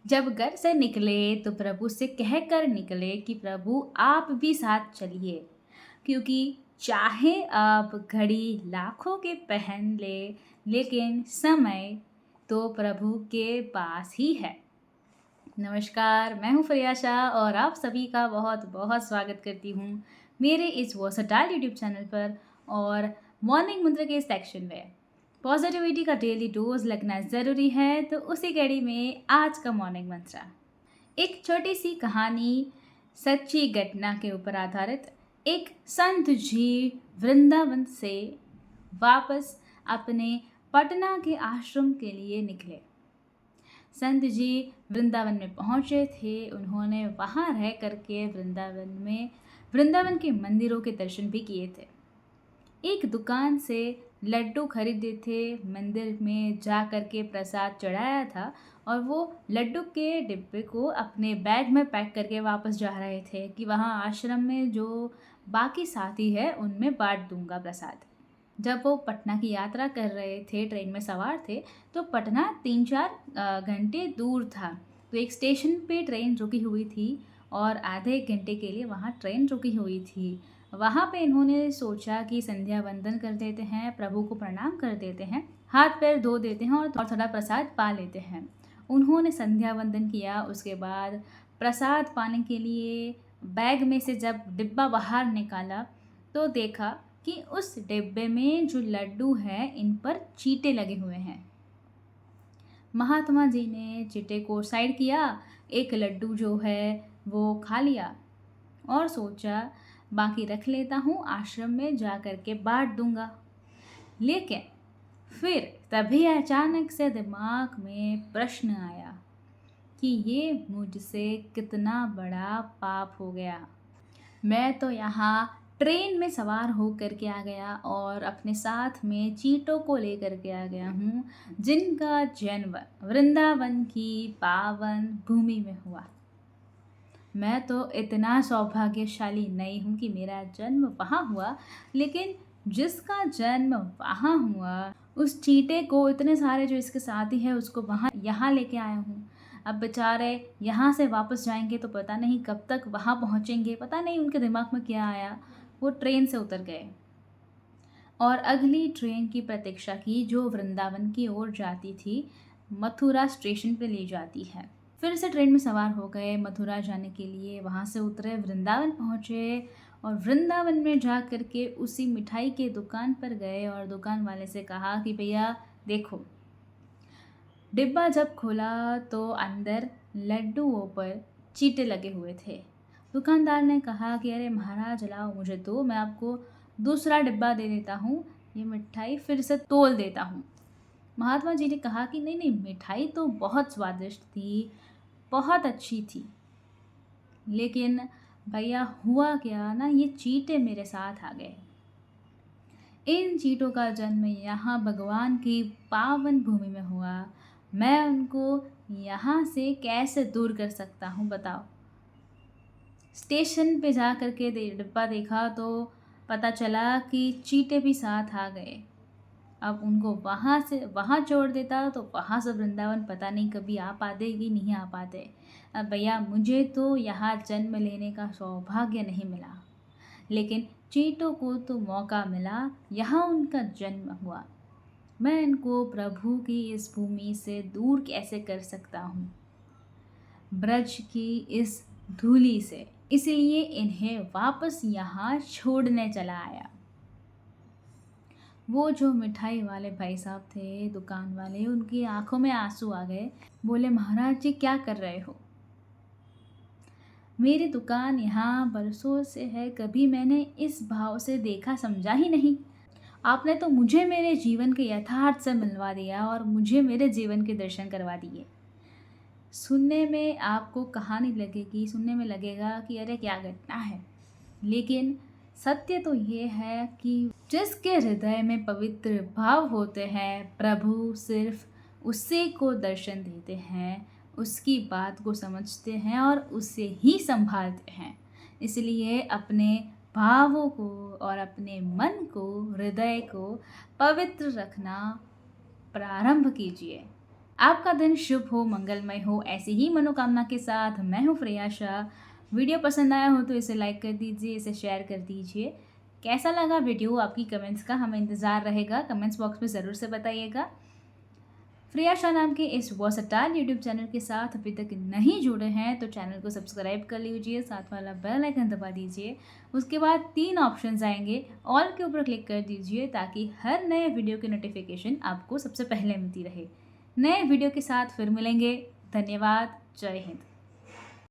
जब घर से निकले तो प्रभु से कहकर निकले कि प्रभु आप भी साथ चलिए, क्योंकि चाहे आप घड़ी लाखों के पहन ले, लेकिन समय तो प्रभु के पास ही है। नमस्कार, मैं हूँ फरियाशा और आप सभी का बहुत बहुत स्वागत करती हूँ मेरे इस वर्सटाइल यूट्यूब चैनल पर और मॉर्निंग मंत्र के सेक्शन में। पॉजिटिविटी का डेली डोज लगना ज़रूरी है, तो उसी कड़ी में आज का मॉर्निंग मंत्र एक छोटी सी कहानी सच्ची घटना के ऊपर आधारित। एक संत जी वृंदावन से वापस अपने पटना के आश्रम के लिए निकले। संत जी वृंदावन में पहुंचे थे। उन्होंने वहां रह करके वृंदावन के मंदिरों के दर्शन भी किए थे। एक दुकान से लड्डू खरीदे थे, मंदिर में जा कर के प्रसाद चढ़ाया था और वो लड्डू के डिब्बे को अपने बैग में पैक करके वापस जा रहे थे कि वहाँ आश्रम में जो बाकी साथी है उनमें बांट दूंगा प्रसाद। जब वो पटना की यात्रा कर रहे थे, ट्रेन में सवार थे, तो पटना 3-4 घंटे दूर था। तो एक स्टेशन पे ट्रेन रुकी हुई थी और आधे घंटे के लिए वहाँ ट्रेन रुकी हुई थी। वहाँ पे इन्होंने सोचा कि संध्या वंदन कर देते हैं, प्रभु को प्रणाम कर देते हैं, हाथ पैर धो देते हैं और थोड़ा प्रसाद पा लेते हैं। उन्होंने संध्या वंदन किया। उसके बाद प्रसाद पाने के लिए बैग में से जब डिब्बा बाहर निकाला तो देखा कि उस डिब्बे में जो लड्डू हैं इन पर चींटे लगे हुए हैं। महात्मा जी ने चींटे को साइड किया, एक लड्डू जो है वो खा लिया और सोचा बाकी रख लेता हूँ, आश्रम में जा कर के बांट दूंगा। लेकिन फिर तभी अचानक से दिमाग में प्रश्न आया कि ये मुझसे कितना बड़ा पाप हो गया। मैं तो यहाँ ट्रेन में सवार होकर के आ गया और अपने साथ में चींटों को लेकर के आ गया हूँ, जिनका जन्म वृंदावन की पावन भूमि में हुआ। मैं तो इतना सौभाग्यशाली नहीं हूँ कि मेरा जन्म वहाँ हुआ, लेकिन जिसका जन्म वहाँ हुआ उस चींटे को, इतने सारे जो इसके साथी हैं, उसको वहाँ यहाँ लेके आया हूँ। अब बेचारे यहाँ से वापस जाएंगे तो पता नहीं कब तक वहाँ पहुँचेंगे। पता नहीं उनके दिमाग में क्या आया, वो ट्रेन से उतर गए और अगली ट्रेन की प्रतीक्षा की जो वृंदावन की ओर जाती थी, मथुरा स्टेशन पे ले जाती है। फिर से ट्रेन में सवार हो गए मथुरा जाने के लिए। वहाँ से उतरे, वृंदावन पहुँचे और वृंदावन में जा कर के उसी मिठाई के दुकान पर गए और दुकान वाले से कहा कि भैया देखो, डिब्बा जब खोला तो अंदर लड्डुओं पर चींटे लगे हुए थे। दुकानदार ने कहा कि अरे महाराज लाओ, मुझे दो, मैं आपको दूसरा डिब्बा दे देता हूँ, ये मिठाई फिर से तोल देता हूँ। महात्मा जी ने कहा कि नहीं नहीं, मिठाई तो बहुत स्वादिष्ट थी, बहुत अच्छी थी, लेकिन भैया हुआ क्या ना, ये चींटे मेरे साथ आ गए। इन चींटों का जन्म यहाँ भगवान की पावन भूमि में हुआ। मैं उनको यहाँ से कैसे दूर कर सकता हूँ बताओ। स्टेशन पे जा कर के डिब्बा देखा तो पता चला कि चींटे भी साथ आ गए। अब उनको वहाँ से वहाँ छोड़ देता तो वहाँ से वृंदावन पता नहीं कभी आ पाते कि नहीं आ पाते। अब भैया मुझे तो यहाँ जन्म लेने का सौभाग्य नहीं मिला, लेकिन चींटों को तो मौका मिला, यहाँ उनका जन्म हुआ। मैं इनको प्रभु की इस भूमि से दूर कैसे कर सकता हूँ, ब्रज की इस धूली से। इसलिए इन्हें वापस यहाँ छोड़ने चला आया। वो जो मिठाई वाले भाई साहब थे, दुकान वाले, उनकी आंखों में आंसू आ गए। बोले महाराज जी क्या कर रहे हो, मेरी दुकान यहाँ बरसों से है, कभी मैंने इस भाव से देखा समझा ही नहीं। आपने तो मुझे मेरे जीवन के यथार्थ से मिलवा दिया और मुझे मेरे जीवन के दर्शन करवा दिए। सुनने में आपको कहानी लगेगी, सुनने में लगेगा कि अरे क्या घटना है, लेकिन सत्य तो ये है कि जिसके हृदय में पवित्र भाव होते हैं, प्रभु सिर्फ उसी को दर्शन देते हैं, उसकी बात को समझते हैं और उसे ही संभालते हैं। इसलिए अपने भावों को और अपने मन को, हृदय को पवित्र रखना प्रारंभ कीजिए। आपका दिन शुभ हो, मंगलमय हो। ऐसी ही मनोकामना के साथ मैं हूँ फ्रेया शाह। वीडियो पसंद आया हो तो इसे लाइक कर दीजिए, इसे शेयर कर दीजिए। कैसा लगा वीडियो, आपकी कमेंट्स का हमें इंतज़ार रहेगा। कमेंट्स बॉक्स में ज़रूर से बताइएगा। फ्रेया शाह नाम के इस वर्सटाइल यूट्यूब चैनल के साथ अभी तक नहीं जुड़े हैं तो चैनल को सब्सक्राइब कर लीजिए, साथ वाला बेल आइकन दबा दीजिए। उसके बाद 3 ऑप्शंस आएंगे, ऑल के ऊपर क्लिक कर दीजिए ताकि हर नए वीडियो की नोटिफिकेशन आपको सबसे पहले मिलती रहे। नए वीडियो के साथ फिर मिलेंगे। धन्यवाद। जय हिंद।